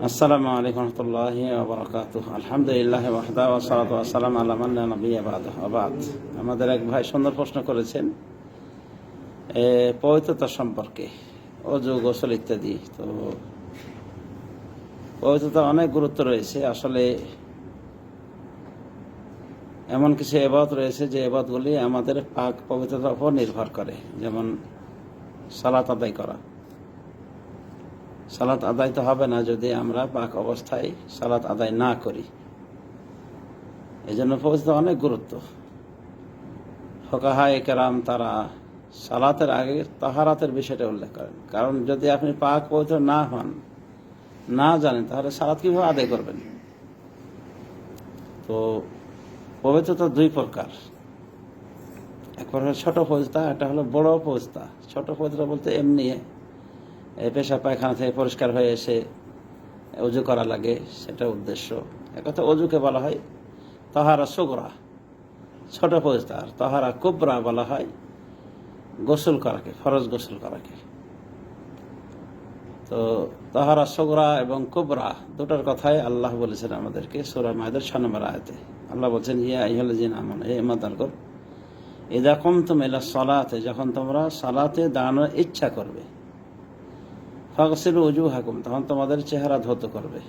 আসসালামু আলাইকুম রহমতুল্লাহি ওয়া বারাকাতুহু। আলহামদুলিল্লাহ ওয়াহদা ওয়া সালাতু ওয়া সালামু আলা মান লা নাবিয়্যা বা'দাহু ওয়া বা'দ। আমাদের এক ভাই সুন্দর প্রশ্ন করেছেন পবিত্রতা সম্পর্কে, ওযু, গোসল ইত্যাদি। তো পবিত্রতা অনেক গুরুত্ব রয়েছে। আসলে এমন কিছু ইবাদত রয়েছে যে ইবাদতগুলি আমাদের পাক পবিত্রতার উপর নির্ভর করে, যেমন সালাত আদায় করা। সালাত আদায় তো হবে না যদি আমরা পাক অবস্থায় সালাত আদায় না করি। এই জন্য পবিত্রতা অনেক গুরুত্ব। ফুকাহায়ে কেরাম তারা সালাতের আগে তাহারাতের বিষয়টা উল্লেখ করেন, কারণ যদি আপনি পাক পবিত্র না হন, না জানেন, তাহলে সালাত কিভাবে আদায় করবেন? তো পবিত্রতা দুই প্রকার, এক প্রকার ছোট পবিত্রতা, একটা হলো বড় পবিত্রতা। ছোট পবিত্রতা বলতে এমনি পেশাব পায়খানা থেকে পরিষ্কার হয়ে এসে অজু করা লাগে, সেটা উদ্দেশ্য। একথা অজুকে বলা হয় তাহারা সুগরা, ছোট পবিত্রতা। আর তাহারা কুবরা বলা হয় গোসল করাকে, ফরজ গোসল করাকে। তো তাহারা সুগরা এবং কুবরা দুটার কথাই আল্লাহ বলেছেন আমাদেরকে সূরা মাইদার 6 নম্বর আয়াতে। আল্লাহ বলছেন, ইয়া আইয়ুহাল্লাযীনা আমানু, হে ঈমানদারগণ, ইযা কুমতুম ইলা সালাতে, যখন তোমরা সালাতে দাঁড়ানোর ইচ্ছা করবে, ফাগসিলু উজুহাকুম, তখন তোমাদের চেহারা ধৌত করবে,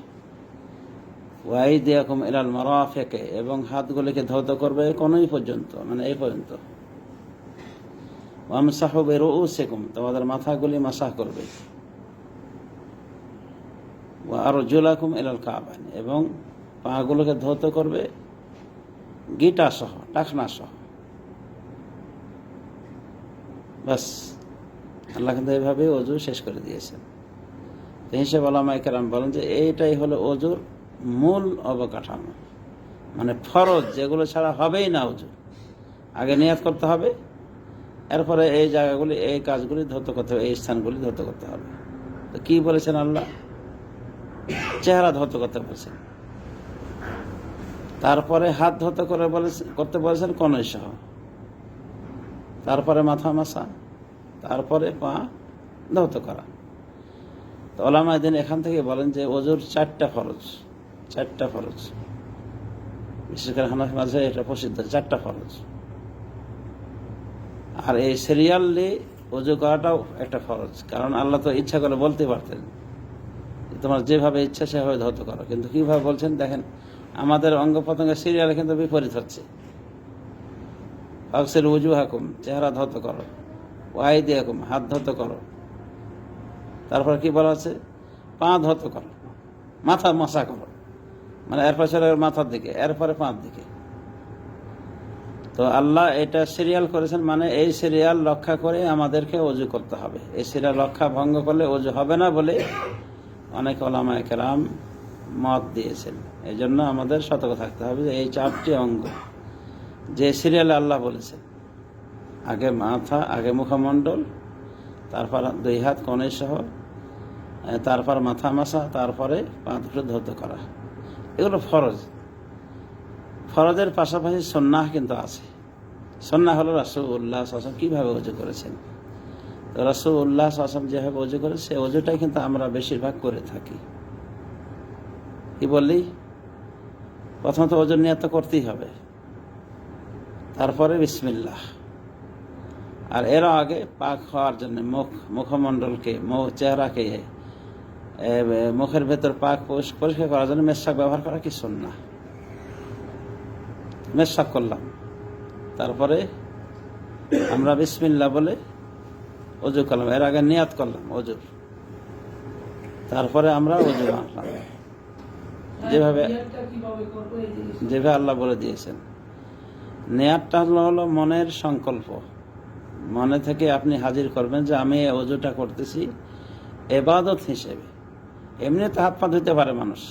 ওয়া আইদিয়াকুম ইলাল মারাফিক, এবং হাতগুলিকে ধৌত করবে কোনই পর্যন্ত, মানে এই পর্যন্ত, ওয়ামসাহু বিরুউসিকুম, তোমাদের মাথাগুলি মাসাহ করবে, ওয়া আরজুলাকুম ইলাল কাবাইন, এবং পাগুলোকে ধৌত করবে গিটা সহ, টাকনা সহ। বাস, আল্লাহ কিন্তু এইভাবে অজু শেষ করে দিয়েছেন। তো হিসেবে ওলামায়ে কেরাম বলেন যে এইটাই হলো অজুর মূল অবকাঠামো, মানে ফরজ, যেগুলো ছাড়া হবেই না অজু। আগে নিয়াত করতে হবে, এরপরে এই জায়গাগুলি, এই কাজগুলি ধৌত করতে হবে, এই স্থানগুলি ধৌত করতে হবে। তো কি বলেছেন আল্লাহ? চেহারা ধৌত করতে বলেছেন, তারপরে হাত ধৌত করতে বলেছেন কনুই সহ, তারপরে মাথা মাসা, তারপরে পা ধৌত করা। তো ওলামায়ে দ্বীন এখান থেকে বলেন যে অজুর চারটা ফরজ, বিশেষ করে হানাফি মাযহাবে এটা প্রসিদ্ধ, চারটা ফরজ। আর এই সিরিয়ালি অজু করাটাও একটা ফরজ, কারণ আল্লাহ তো ইচ্ছা করে বলতে পারতেন তোমার যেভাবে ইচ্ছা সেভাবে ধৌত করো, কিন্তু কিভাবে বলছেন দেখেন, আমাদের অঙ্গ প্রত্যঙ্গের সিরিয়ালে কিন্তু বিপরীত হচ্ছে। ফাগসিলু উজুহাকুম, চেহারা ধৌত করো, ওয়া আইদিয়াকুম, হাত ধৌত করো, তারপর কি বলা আছে? পা ধৌত করো, মাথা মাসা করো, মানে এরপর চলে মাথার দিকে, এরপরে পাঁচ দিকে। তো আল্লাহ এটা সিরিয়াল করেছেন, মানে এই সিরিয়াল রক্ষা করে আমাদেরকে অজু করতে হবে। এই সিরিয়াল রক্ষা ভঙ্গ করলে অজু হবে না বলে অনেক ওলামায়ে কেরাম মত দিয়েছেন। এই জন্য আমাদের সতর্ক থাকতে হবে যে এই চারটি অঙ্গ যে সিরিয়ালে আল্লাহ বলেছেন, আগে মাথা, আগে মুখমণ্ডল, তারপর দুই হাত কনুই সহ, তারপর মাথা মাসা, তারপরে পা দুটো ধৌত করা, এগুলো ফরজ। ফরজের পাশাপাশি সুন্নাহ কিন্তু আছে। সুন্নাহ হলো রাসূলুল্লাহ সাল্লাল্লাহু আলাইহি ওয়াসাল্লাম কিভাবে অজু করেছেন। তো রাসূলুল্লাহ সাল্লাল্লাহু আলাইহি ওয়াসাল্লাম যেভাবে অজু করে, সে অজুটাই কিন্তু আমরা বেশিরভাগ করে থাকি। কি বললি? প্রথমত অজুর নিয়ত করতেই হবে, তারপরে বিসমিল্লাহ। আর এর আগে পাক হওয়ার জন্য মুখমণ্ডলকে, চেহারাকে, মুখের ভেতর পাক পরিষ্কার করার জন্য মেশাক ব্যবহার করা কি সুন্নাহ। মেশাক করলাম, তারপরে আমরা বিসমিল্লাহ বলে অজু করলাম, এর আগে নিয়াত করলাম অজুর, তারপরে আমরা অজু বানালাম যেভাবে আল্লাহ বলে দিয়েছেন। নিয়াতটা হলো মনের সংকল্প, মনে থেকে আপনি হাজির করবেন যে আমি এই অজুটা করতেছি ইবাদত হিসেবে। এমনি তো হাত পা ধুতে পারে মানুষ,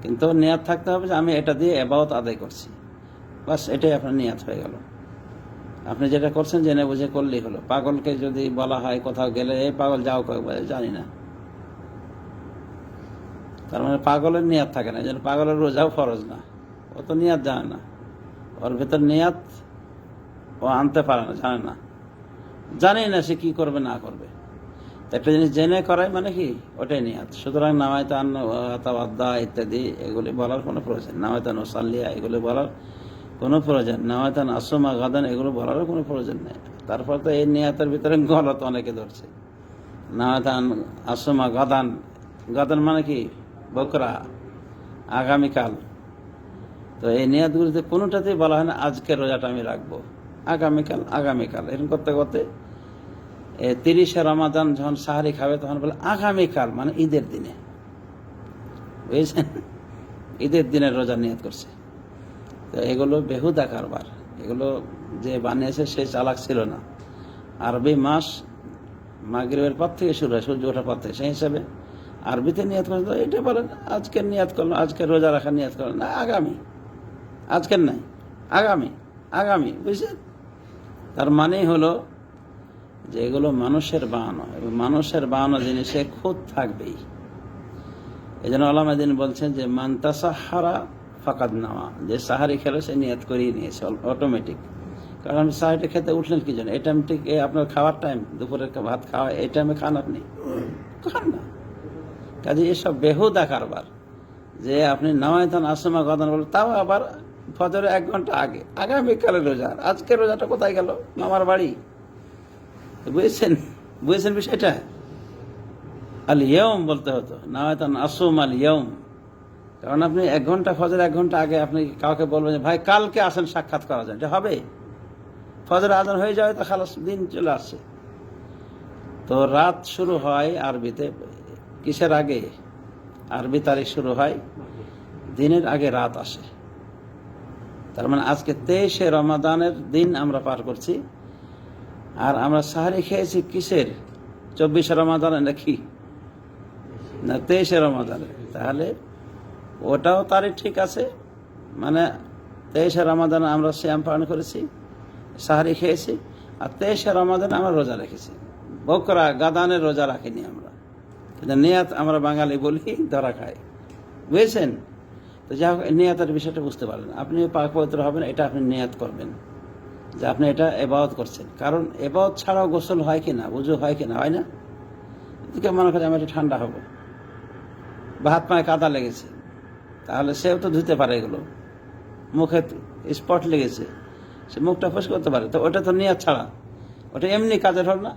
কিন্তু নিয়াত থাকতে হবে যে আমি এটা দিয়ে ইবাদত আদায় করছি। বাস, এটাই আপনার নিয়াত হয়ে গেল। আপনি যেটা করছেন জেনে বুঝে করলেই হলো। পাগলকে যদি বলা হয় কোথাও গেলে, এই পাগল যাও, জানি না, তার মানে পাগলের নিয়াত থাকে না। যেন পাগলের রোজাও ফরজ না, ও তো নিয়াত জানে না, ওর ভেতর নিয়াত ও আনতে পারে না, জানে না, জানেই না সে কি করবে না করবে। একটা জিনিস জেনে করাই মানে কি ওটাই নিয়াত। সুতরাং নামায়তান তাওয়াদ্দা ইত্যাদি এগুলি বলার কোনো প্রয়োজন, নামায়তান ওসাল্লিয়া এগুলি বলার কোনো প্রয়োজন, নামায়তান আসুমা গাদান এগুলো বলারও কোনো প্রয়োজন নেই। তারপর তো এই নিয়াতের ভিতরে গলত অনেকে ধরছে। নামায়তান আসুমা গাদান, গাদান মানে কি বকরা, আগামীকাল। তো এই নিয়াতগুলিতে কোনোটাতেই বলা হয় না আজকের রোজাটা আমি রাখবো, আগামীকাল আগামীকাল এরকম করতে করতে 30শে রমাদান যখন সাহারি খাবে তখন বলে আগামীকাল, মানে ঈদের দিনে, বুঝেছেন, ঈদের দিনের রোজা নিয়ত করছে। তো এগুলো বেহুদা কারবার, এগুলো যে বানিয়েছে সে চালাক ছিল না। আরবি মাস মাগরিবের পর থেকে শুরু হয়, সূর্য ওঠার পর থেকে, সেই হিসাবে আরবিতে নিয়ত করলে তো এটা বলেন আজকের নিয়ত করলো, আজকের রোজা রাখার নিয়ত করলো না, আগামী, আজকের নাই, আগামী আগামী, বুঝছেন। তার মানেই হলো যে এগুলো মানুষের বানানো, এবং মানুষের বানানো জিনিসে খুঁত থাকবেই। এই জন্য আলামা দিন বলছেন যে মান্তা সাহারা ফাকাদ নামা, যে সাহারি খেলো সে নিয়ত করিয়ে নিয়েছে অটোমেটিক। কারণ আপনি সাহারিটা খেতে উঠলেন কি জন্য? এই টাইম ঠিক আপনার খাওয়ার টাইম, দুপুরের ভাত খাওয়া, এই টাইমে খান আপনি? খান না। কাজে এসব বেহুদা কারবার, যে আপনি নামায়তান আসমা গদান বলে, তাও আবার ফজরের 1 ঘন্টা আগে, আগামীকালের রোজা, আজকের রোজাটা কোথায় গেল? মামার বাড়ি। বুঝেছেন, বুঝেছেন বিষয়টা? আল ইয়ৌম বলতে হতো, নাওয়াতান আসুম আল ইয়ৌম। কারণ আপনি 1 ঘন্টা, ফজর 1 ঘন্টা আগে আপনি কাউকে বলবেন যে ভাই কালকে আসেন সাক্ষাৎ করা যায়, এটা হবে? ফজর আজান হয়ে যাবে তো খালাস, দিন চলে আসছে। তো রাত শুরু হয় আরবিতে কিসের আগে? আরবি তারিখ শুরু হয় দিনের আগে রাত আসে। তার মানে আজকে 23শে রমাদানের দিন আমরা পার করছি, আর আমরা সাহারি খেয়েছি কিসের? 24শে রমাদানে নাকি না 23শে রমাদানে? তাহলে ওটাও তারিখ ঠিক আছে, মানে 23শে রমাদানে আমরা শ্যাম পালন করেছি, সাহারি খেয়েছি, আর 23শে রমাদানে আমরা রোজা রেখেছি। বকরা গাদানের রোজা রাখিনি আমরা, কিন্তু নিয়াত আমরা বাঙালি বলি ধরা খাই, বুঝেছেন। তো যাই হোক, নিয়াতের বিষয়টা বুঝতে পারলেন। আপনি পাক পবিত্র হবেন, এটা আপনি নিয়াত করবেন যে আপনি এটা এবাদত করছেন। কারণ এবাদত ছাড়াও গোসল হয় কিনা, উযু হয় কিনা, হয় না? এদিকে মনে করেন আমি একটু ঠান্ডা হবো, বা হাত পায়ে কাদা লেগেছে, তাহলে সেও তো ধুতে পারে, এগুলো মুখে স্পট লেগেছে, সে মুখটা ফস করতে পারে। তো ওটা তো নিয়াত ছাড়া, ওটা এমনি কাজের হল না।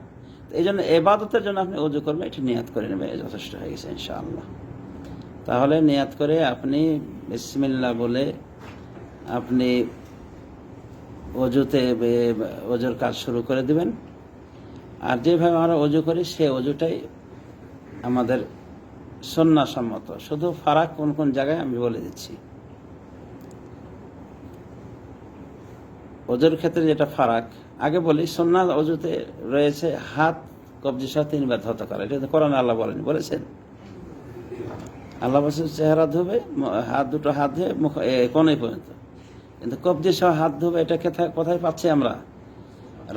এই জন্য এবাদতের জন্য আপনি উযু করবেন, এটা নিয়াত করে নেবে, যথেষ্ট হয়ে গেছে ইনশাআল্লাহ। তাহলে নিয়াত করে আপনি বিসমিল্লাহ বলে আপনি অজুতে অজুর কাজ শুরু করে দিবেন। আর যেভাবে আমরা অজু করি সে অজুটাই আমাদের সুন্নাহসম্মত। শুধু ফারাক কোন কোন জায়গায় আমি বলে দিচ্ছি। অজুর ক্ষেত্রে যেটা ফারাক, আগে বলি, সুন্নাহ অজুতে রয়েছে হাত কবজি সহ 3 বার ধৌত করা। এটা তো কোরআনে আল্লাহ বলেছেন। আল্লাহ বলছেন চেহারা ধুবে, হাত দুটো হাত ধুয়ে মুখ কোণে পর্যন্ত, কিন্তু কবজি সহ হাত ধুবে, এটা কোথায় পাচ্ছি আমরা?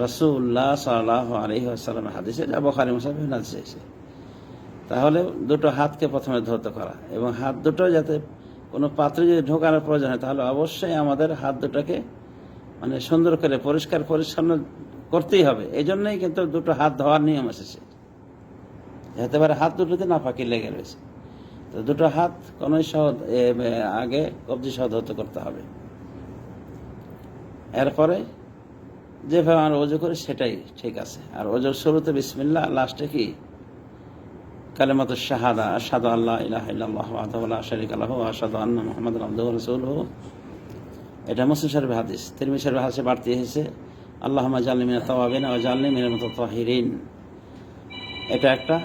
রাসূলুল্লাহ সাল্লাল্লাহু আলাইহি ওয়াসাল্লামের হাদিসে, যা বুখারী মুসলিম হাদিসে এসেছে। তাহলে দুটো হাতকে প্রথমে ধৌত করা, এবং হাত দুটো যাতে কোনো পাত্রে যদি ঢোকানোর প্রয়োজন হয়, তাহলে অবশ্যই আমাদের হাত দুটোকে মানে সুন্দর করে পরিষ্কার পরিচ্ছন্ন করতেই হবে। এই জন্যই কিন্তু দুটো হাত ধোয়ার নিয়ম এসেছে, যাতে পারে হাত দুটোতে নাপাকি লেগে রয়েছে। তো দুটো হাত কনুই সহ আগে কবজি সহ ধৌত করতে হবে। এরপরে যেভাবে আমরা ওযু করি সেটাই ঠিক আছে। আর ওযুর শুরুতে বিসমিল্লাহ, লাস্টে কি কালিমাতুশ শাহাদা, আশহাদু আল্লা ইলাহা ইল্লাল্লাহু ওয়াহদাহু লা শারীকা লাহু ওয়া আশহাদু আন্না মুহাম্মাদান আবদুহু ওয়া রাসূলুহু। এটা মুসলিম শরীফের হাদিস। তিরমিজি শরীফের হাদিসে বাড়তি এসেছে আল্লাহুম্মা জাআলনি মিনাত তাওয়াবিন ওয়া জাআলনি মিনাল মুতাতাহহিরিন। এটা একটা।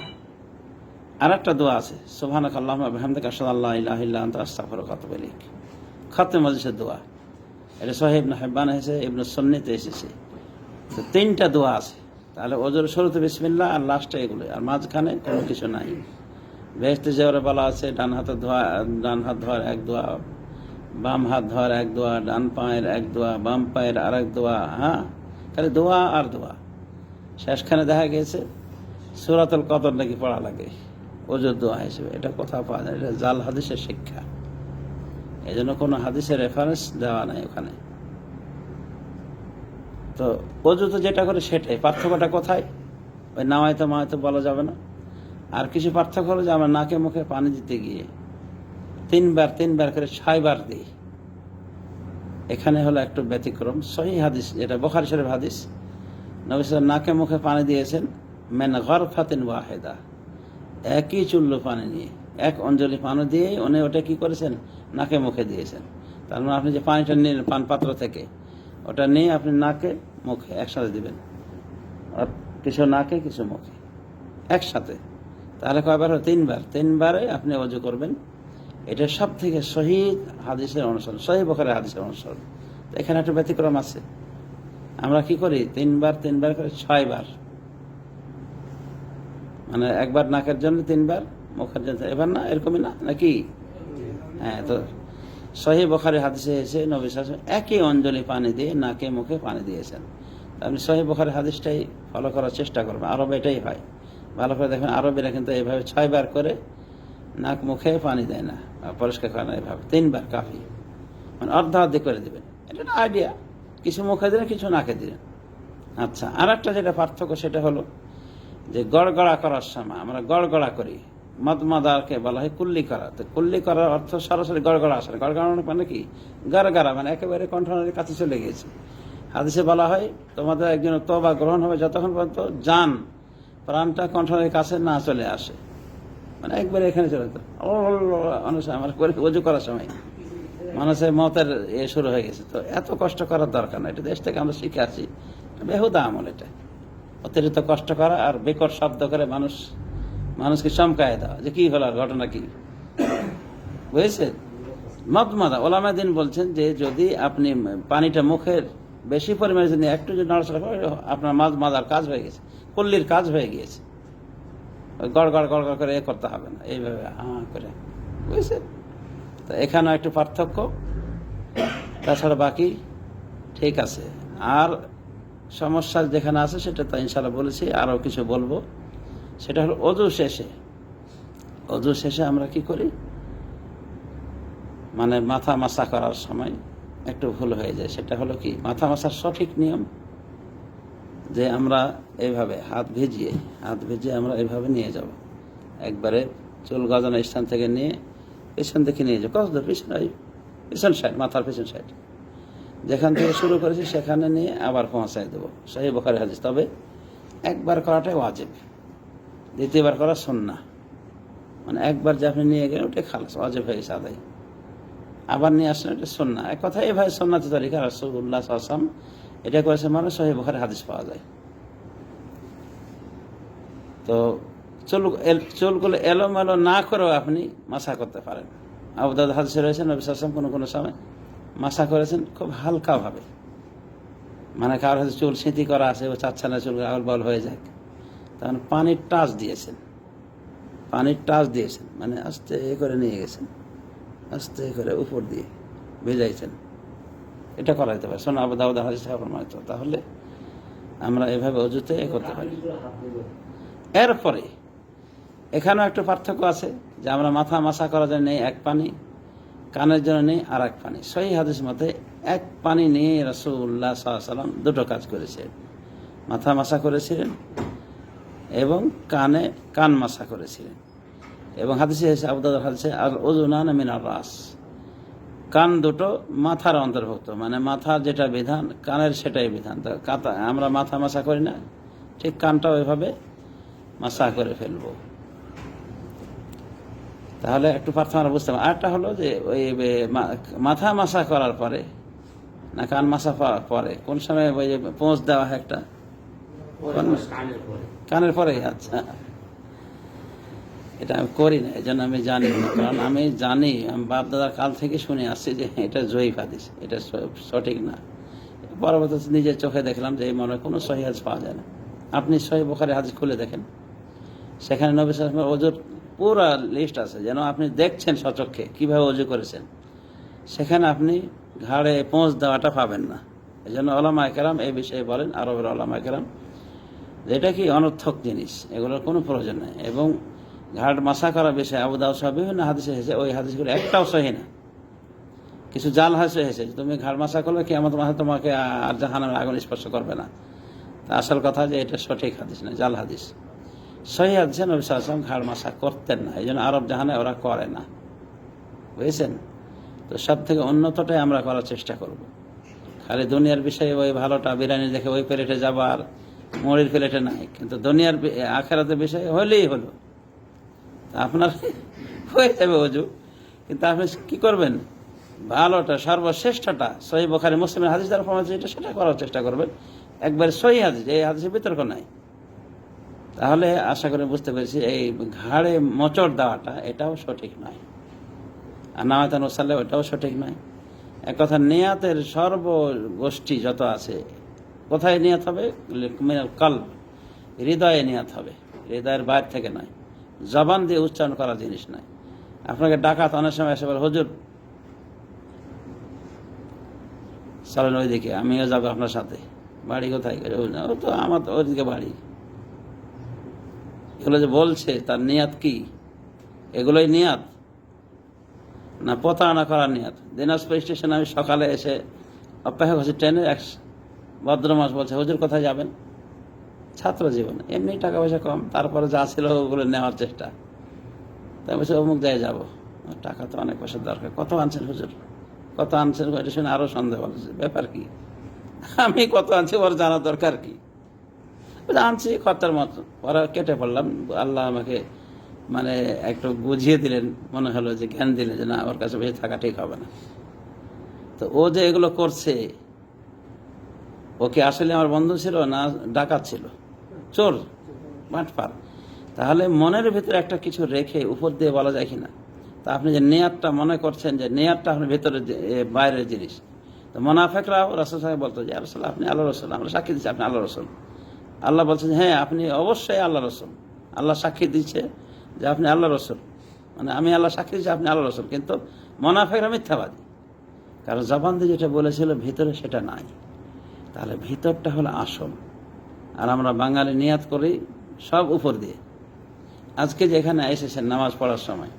আর একটা দোয়া আছে, সুবহানাকা আল্লাহুম্মা ওয়া বিহামদিকা আশহাদু আল্লা ইলাহা ইল্লা আনতা আস্তাগফিরুকা ওয়া আতুবু ইলাইক। খাতমে মজলিসের দোয়া। এটা সহিহ ইবনে হিব্বান এসেছে, ইবনে সুন্নাতে এসেছে। তো 3টা দোয়া আছে। তাহলে ওজোর শুরুতে বিসমিল্লাহ, আর লাস্টে এগুলো, আর মাঝখানে কোনো কিছু নাই। বেহেশতে যাওয়ার বলা আছে ডান হাত ধোয়ার 1 দোয়া, বাম হাত ধোয়ার 1 দোয়া, ডান পায়ের 1 দোয়া, বাম পায়ের আরেক দোয়া। হ্যাঁ, খালি দোয়া আর দোয়া। শেষখানে দেখা গেছে সূরাতুল কদর নাকি পড়া লাগে ওজুর দোয়া হিসেবে। এটা কোথাও পাওয়া যায়, এটা জাল হাদিসের শিক্ষা। এই জন্য কোনো হাদিসের রেফারেন্স দেওয়া নাই ওখানে। তো অজুতে যেটা করে সেটাই, পার্থক্যটা কোথায়? ওই নামায়তো বলা যাবে না। আর কিছু পার্থক্য হলো যে আমরা নাকে মুখে পানি দিতে গিয়ে তিনবার করে 6 বার দিই। এখানে হলো একটু ব্যতিক্রম। সহিহ হাদিস, এটা বুখারী শরীফ হাদিস, নবী সাল্লাল্লাহু আলাইহি ওয়াসাল্লাম নাকে মুখে পানি দিয়েছেন মিন গরফাতিন ওয়াহিদা, একই চুল্লু পানি নিয়ে, এক অঞ্জলি পানি দিয়ে উনি ওটা কি করেছেন, নাকে মুখে দিয়েছেন। তার মানে আপনি যে পানিটা নিলেন পান পাত্র থেকে, ওটা নিয়ে আপনি নাকে মুখে একসাথে দিবেন, আর কিছু নাকে কিছু মুখে একসাথে। তাহলে কয়বার হয়? 3 বার। 3 বারে আপনি ওযু করবেন। এটা সব থেকে সহিহ হাদিসের অনুসরণ, সহিহ বুখারীর হাদিসের অনুসরণ। তো এখানে একটা ব্যতিক্রম আছে। আমরা কি করি? 3 বার করে 6 বার, মানে একবার নাকের জন্য 3 বার, মুখের জন্য এবার না, এরকমই না নাকি? হ্যাঁ, তো সহিহ বুখারীর হাদিসে এসে নবী সাল্লাল্লাহু আলাইহি ওয়াসাল্লাম একই অঞ্জলি পানি দিয়ে নাকে মুখে পানি দিয়েছেন। আপনি সহিহ বুখারীর হাদিসটাই ফলো করার চেষ্টা করবেন। আরবে এটাই হয়, ভালো করে দেখবেন। আরবেরা কিন্তু এইভাবে 6 বার করে নাক মুখে পানি দেয় না, পরিষ্কার করে না, এভাবে 3 বার কাফি, মানে অর্ধেক করে দিবেন। এটা একটা আইডিয়া, কিছু মুখে দিলেন কিছু নাকে দিলেন। আচ্ছা, আর একটা যেটা পার্থক্য সেটা হলো যে গড়গড়া করার সময় আমরা গড়গড়া করি, মদমাদাকে বলা হয় কুল্লি করা। তো কুল্লি করার অর্থ সরাসরি গড়গড়া আসে না। গড়গড়া মানে কি? গারগারা, মানে একেবারে কণ্ঠনালীর কাছে চলে গিয়েছে। হাদিসে বলা হয় তোমাদের একজন তওবা গ্রহণ হবে যতক্ষণ পর্যন্ত জান, প্রাণটা কণ্ঠনালীর কাছে না চলে আসে, মানে একবারে এখানে চলে যেত। মানুষ আমার ওযু করার সময় মানুষের মতের শুরু হয়ে গেছে। তো এত কষ্ট করার দরকার না, এটা দেশ থেকে আমরা শিখে আছি, বেহুদা আমল এটা। অতিরিক্ত কষ্ট করা আর বেকট শব্দ করে মানুষকে চমকায় দেওয়া যে কি হলো, ঘটনা কি, বুঝেছে? মদমাদা, ওলামায়ে দ্বীন বলছেন যে যদি আপনি পানিটা মুখের বেশি পরিমাণে যদি একটু যদি নড়াচড়া করে, আপনার মদমাদার কাজ হয়ে গেছে, কুল্লির কাজ হয়ে গিয়েছে। গড় গড় করে এ করতে হবে না, এইভাবে করে, বুঝেছে? তো এখানেও একটু পার্থক্য, তাছাড়া বাকি ঠিক আছে। আর সমস্যা যেখানে আছে সেটা তো ইনশাআল্লাহ বলেছি, আরও কিছু বলবো। সেটা হলো অজু শেষে আমরা কি করি, মানে মাথা মাসা করার সময় একটু ভুল হয়ে যায়। সেটা হলো কি, মাথা মাসার সঠিক নিয়ম যে আমরা এইভাবে হাত ভিজিয়ে আমরা এইভাবে নিয়ে যাব, একবারে চুল গজানোর স্থান থেকে নিয়ে পেছন থেকে নিয়ে যাবো, কত দূর? পিছন সাইড, মাথার পেছন সাইড, যেখান থেকে শুরু করেছি সেখানে নিয়ে আবার পৌঁছায় দেবো। সহিহ বুখারীর হাদিস। তবে একবার করাটাই ওয়াজিব, দ্বিতীয়বার করা সুন্নাহ। মানে একবার যে আপনি নিয়ে গেলেন ওটা খালাস, ওয়াজিব হয়ে গেছে আদায়। আবার নিয়ে আসলেন, এটা সুন্নাহ। এক কথা এইভাবে সুন্নাতি তরিকা রাসূলুল্লাহ সাল্লাল্লাহু আলাইহি ওয়াসাল্লাম এটা করেছে, মানে সহিহ বুখারীর হাদিস পাওয়া যায়। তো চুলগুলো এলোমেলো না করেও আপনি মাসা করতে পারেন। আবু দাউদ হাদিসে রয়েছে নবী সাল্লাল্লাহু আলাইহি ওয়াসাল্লাম কোনো সময় মাসা করেছেন খুব হালকাভাবে, মানে কারোর হয়তো চুল সিঁথি করা আছে, ও চাচ্ছে না চুল আগল বল হয়ে যায়, তখন পানির টাচ দিয়েছেন, মানে আস্তে করে নিয়ে গেছেন, আস্তে করে উপর দিয়ে ভেজাইছেন। এটা করা যেতে পারে, শোনো আবু দাউদ হাদিস প্রমাণিত। তাহলে আমরা এভাবে অজুতে করতে পারি। এরপরে এখানেও একটা পার্থক্য আছে যে আমরা মাথা মাসা করার জন্য নেই এক পানি, কানের জন্য নেই আর এক পানি। সহিহ হাদিস মতে এক পানি নিয়ে রাসূলুল্লাহ সাল্লাল্লাহু আলাইহি ওয়াসাল্লাম দুটো কাজ করেছিলেন, মাথা মাসা করেছিলেন এবং কান মাসা করেছিলেন। এবং হাদিসে এসে আবু দাউদ হাদিসে আল উযুনান মিনার রাস, কান দুটো মাথার অন্তর্ভুক্ত, মানে মাথার যেটা বিধান কানের সেটাই বিধান। তো আমরা মাথা মাসা করি না, ঠিক কানটাও এভাবে মাসা করে ফেলবো। তাহলে একটু পার্থক্য আমরা বুঝতে পারি। আরেকটা হলো যে ওই মাথা মাসা করার পরে না কান মাসা পরে কোন সময় ওই যে পোঁছ দেওয়া হয় একটা, কানের পরে। আচ্ছা, এটা আমি করি না, এই জন্য আমি জানি না। কারণ আমি জানি, আমি বাপ দাদার কাল থেকে শুনে আসছি যে এটা জয়ীফ হাদিস, এটা সঠিক না। পরবর্তীতে নিজের চোখে দেখলাম যে এই মনে কোনো সহিহ হাদিস পাওয়া যায় না। আপনি সহিহ বুখারীর হাদিস খুলে দেখেন, সেখানে নবী সাল্লাল্লাহু আলাইহি ওয়াসাল্লামের ওযুর পুরো লিস্ট আছে, যেন আপনি দেখছেন সচক্ষে কীভাবে ওযু করেছেন। সেখানে আপনি ঘাড়ে পোঁছ দেওয়াটা পাবেন না। এই জন্য ওলামায়ে কেরাম এই বিষয়ে বলেন, আরবের ওলামায়ে কেরাম, যে এটা কি অনর্থক জিনিস, এগুলোর কোনো প্রয়োজন নেই। এবং ঘাড় মাসা করা বিষয়ে আবু দাউদ সহ বিভিন্ন হাদিসে এসেছে, ওই হাদিসগুলো একটাও সহিহ না। কিছু জাল হাদিসে এসেছে, তুমি ঘাড় মাসা করলে কিয়ামত মাসে তোমাকে আর জাহান্নামের আগুন স্পর্শ করবে না। তা আসল কথা যে এটা সঠিক হাদিস না, জাল হাদিস। সহিহ হাদিসে নবী সাল্লাল্লাহু আলাইহি ওয়াসাল্লাম ঘাড় মাসা করতেন না, এই জন্য আরব জাহানে ওরা করে না, বুঝেছেন? তো সব থেকে উন্নতটাই আমরা করার চেষ্টা করব। খালি দুনিয়ার বিষয়ে ওই ভালোটা বিরিয়ানি দেখে ওই প্লেটে যাবো আর মুড়ির প্লেটে নাই, কিন্তু দুনিয়ার আখেরাতের বিষয়ে হলেই হলো। আপনার হয়ে যাবে অজু, কিন্তু আপনি কি করবেন? ভালোটা, সর্বশ্রেষ্ঠটা, সহিহ বুখারী মুসলিমের হাদিস দ্বারা প্রমাণিত যেটা সেটা করার চেষ্টা করবেন, একবারে সহিহ হাদিস, এই হাদিসের বিতর্ক নাই। তাহলে আশা করে বুঝতে পেরেছি এই ঘাড়ে মোচড় দেওয়াটা এটাও সঠিক নয়, আর নামাতান ওসাল্লে ওটাও সঠিক নয়। এক কথা, নিয়াতের সর্বগোষ্ঠী যত আছে, কোথায় নিয়াত হবে? মিনাল কলব, হৃদয়ে নিয়াত হবে, হৃদয়ের বাইরে থেকে নয়, জবান দিয়ে উচ্চারণ করা জিনিস নয়। আপনাকে ডাকাত অনেক সময় এসে বলে, হুজুর চলেন ওইদিকে, আমিও যাবো আপনার সাথে। বাড়ি কোথায়? ও তো আমার তো ওইদিকে বাড়ি। এগুলো যে বলছে তার নিয়াত কি? এগুলোই নিয়াত না প্রতারণা করার নিয়াত? দিনাজপুর স্টেশনে আমি সকালে এসে অপেক্ষা করছি ট্রেনের, এক ভদ্রমাস বলছে, হুজুর কোথায় যাবেন? ছাত্র জীবন, এমনি টাকা পয়সা কম, তারপরে যা ছিল ওগুলো নেওয়ার চেষ্টা। তাই বলছে অমুক জায়গায় যাবো। টাকা তো অনেক পয়সার দরকার। কত আনছেন হুজুর? কত আনছেন? এটা শুনে আরো সন্দেহ বলছে, ব্যাপার কি? আমি কত আনছি ওর জানার দরকার কি? আনছি খরচার মতো। ওরা কেটে পড়লাম। আল্লাহ আমাকে মানে একটু বুঝিয়ে দিলেন, মনে হলো যে জ্ঞান দিলেন যে না, ওর কাছে বেশি থাকা ঠিক হবে না। তো ও যে এগুলো করছে, ও কি আসলে আমার বন্ধু ছিল না ডাকাত ছিল, চোর, বাটপার? তাহলে মনের ভিতরে একটা কিছু রেখে উপর দিয়ে বলা যায় কিনা? তা আপনি যে নেয়াতটা মনে করছেন যে নেয়াতটা আপনার ভেতরে বাইরের জিনিস, তো মোনাফেকরাও রাসূল সাহেব বলতো যে রাসূল আপনি আল্লাহ রসুল, আমরা সাক্ষী দিচ্ছি আপনি আল্লাহ রসুল। আল্লাহ বলছেন হ্যাঁ আপনি অবশ্যই আল্লাহ রসুল। আল্লাহ সাক্ষী দিচ্ছে যে আপনি আল্লাহ রসুল, মানে আমি আল্লাহ সাক্ষী দিচ্ছি আপনি আল্লাহ রসুল। কিন্তু মোনাফেকরা মিথ্যাবাদী, কারণ জবান দিয়ে যেটা বলেছিল ভিতরে সেটা নাই। তাহলে ভিতরটা হলো আসল। আর আমরা বাঙালি নিয়াত করি সব উপর দিয়ে। আজকে যেখানে এসেছেন নামাজ পড়ার সময়,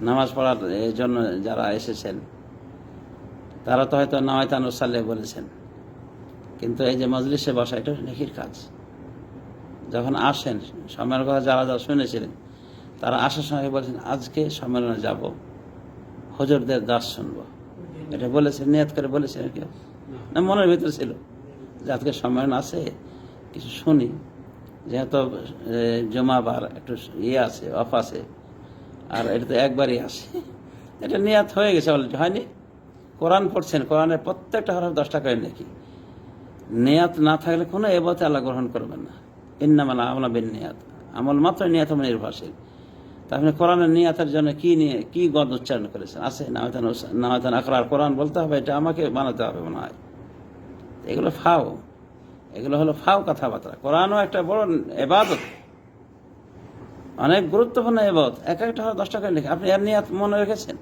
নামাজ পড়ার জন্য যারা এসেছেন তারা তো হয়তো নাওয়াইতান ওসাল্লে বলেছেন, কিন্তু এই যে মজলিসে বসা এটা নেকির কাজ। যখন আসেন সম্মেলনের কথা যারা যারা শুনেছিলেন তারা আসার সময় বলছেন আজকে সম্মেলনে যাব, হুজুরদের দাস শুনবো, এটা বলেছেন, নিয়ত করে বলেছেন কেউ না? মনের ভিতরে ছিল যে আজকে সম্মেলন আছে, কিছু শুনি, যেহেতু জমাবার একটু ইয়ে আছে, অফ আছে, আর এটা তো একবারই আসে, এটা নিয়াত হয়ে গেছে অলরেডি, হয়নি? কোরআন পড়ছেন, কোরআনের প্রত্যেকটা হরফ 10 টাকা নাকি। নিয়াত না থাকলে কোনো এবাদত আল্লাহ গ্রহণ করবেন না। ইন্নামাল আমালু বিন্নিয়াত, আমল মাত্র নিয়াত নির্ভরশীল। তা আপনি কোরআনের নিয়াতের জন্য কি গদ উচ্চারণ করেছেন? আছে নাওয়াতান আকরার, কোরআন বলতে হবে, এটা আমাকে বানাতে হবে মনে হয়। এগুলো ফাও, এগুলো হলো ফাও কথাবার্তা। কোরআনও একটা বড় এবাদত, অনেক গুরুত্বপূর্ণ এবাদত। এক একটা হলো 10 টাকা লিখে, আপনি এর নিয়াত মনে রেখেছেন?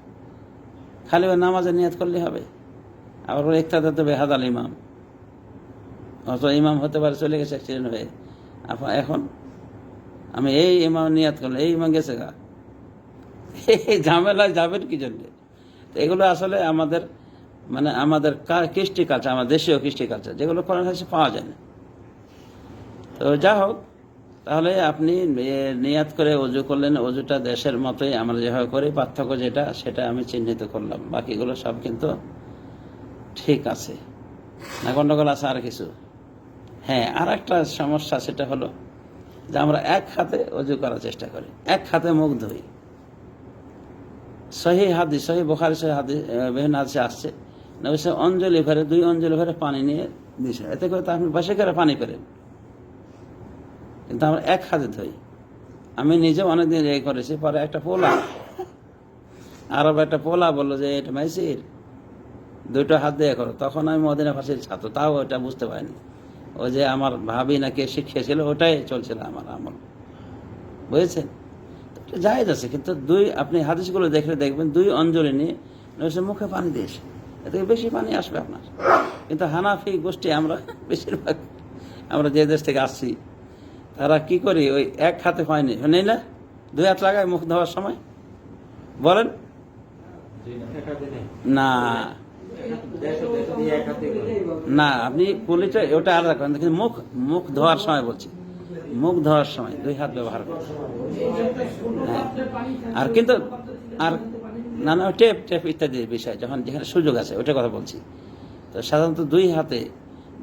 খালি ওই নামাজের নিয়াত করলে হবে? আবার ওর ইক্তাদা তো বেহাদাল ইমাম, অত ইমাম হতে পারে চলে গেছে অ্যাক্সিডেন্ট হয়ে। এখন আমি এই ইমাম নিয়াত করলে এই ইমাম গেছে গা, এই ঝামেলায় যাবেন কি জন্যে? এগুলো আসলে আমাদের মানে আমাদের কৃষ্টি কালচার, আমার দেশীয় কৃষ্টি কালচার, যেগুলো কোরআন হাদিসে পাওয়া যায় না। তো যা হোক, তাহলে আপনি নিয়াত করে অজু করলেন, অজুটা দেশের মতোই আমরা যেভাবে করি, পার্থক্য যেটা সেটা আমি চিহ্নিত করলাম, বাকিগুলো সব কিন্তু ঠিক আছে। না গন্ডগোল আছে আর কিছু? হ্যাঁ, আর একটা সমস্যা, সেটা হলো যে আমরা এক হাতে অজু করার চেষ্টা করি, এক হাতে মুখ ধুই। সহিহ হাদিস, সহিহ বুখারী সহিহ হাদিস, বিভিন্ন হাদিসে আসছে নবী সাল্লাল্লাহু আলাইহি ওয়াসাল্লাম অঞ্জলি ভরে, 2 অঞ্জলি ভরে পানি নিয়ে দিয়েছেন, এতে করে তো আপনি বসে করে পানি করেন, কিন্তু আমরা এক হাতে ধুই। আমি নিজেও অনেকদিন এই করেছি। পরে একটা পোলা, আরব একটা পোলা বললো যে এটা মাইসির 2টো হাত দিয়ে করো। তখন আমি মদিনা ফাঁসির ছাত্র, তাও ওটা বুঝতে পারিনি। ও যে আমার ভাবি নাকি শিখিয়েছিল, ওটাই চলছিল আমার আমল, বুঝেছেন? জায়েজ আছে, কিন্তু আপনি হাদিসগুলো দেখলে দেখবেন 2 অঞ্জলি নিয়ে মুখে পানি দিয়েছে, এতে বেশি পানি আসবে আপনার। কিন্তু হানাফি গোষ্ঠী আমরা বেশিরভাগ, আমরা যে দেশ থেকে আসছি, তারা কি করি, ওই এক হাতে পানি নেই না, 2 হাত লাগায় মুখ ধোয়ার সময়। বলেন না না, আপনি পুলিটা ওটা আলাদা করেন, কিন্তু মুখ ধোয়ার সময় বলছি, মুখ ধোয়ার সময় 2 হাত ব্যবহার করতে হবে। হ্যাঁ। আর কিন্তু আর নানা টেপ টেপ ইত্যাদি বিষয় যখন যেখানে সুযোগ আছে ওইটা কথা বলছি। তো সাধারণত 2 হাতে